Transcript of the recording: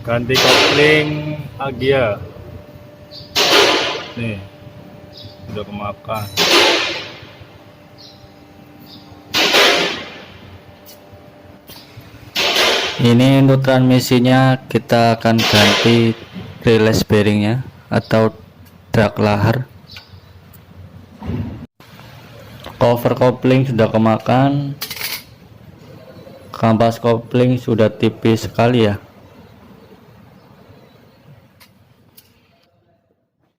Ganti kopling Agia. Nih, udah kemakan. Ini untuk transmisinya kita akan ganti release bearingnya atau drag lahar. Cover kopling sudah kemakan, kampas kopling sudah tipis sekali ya.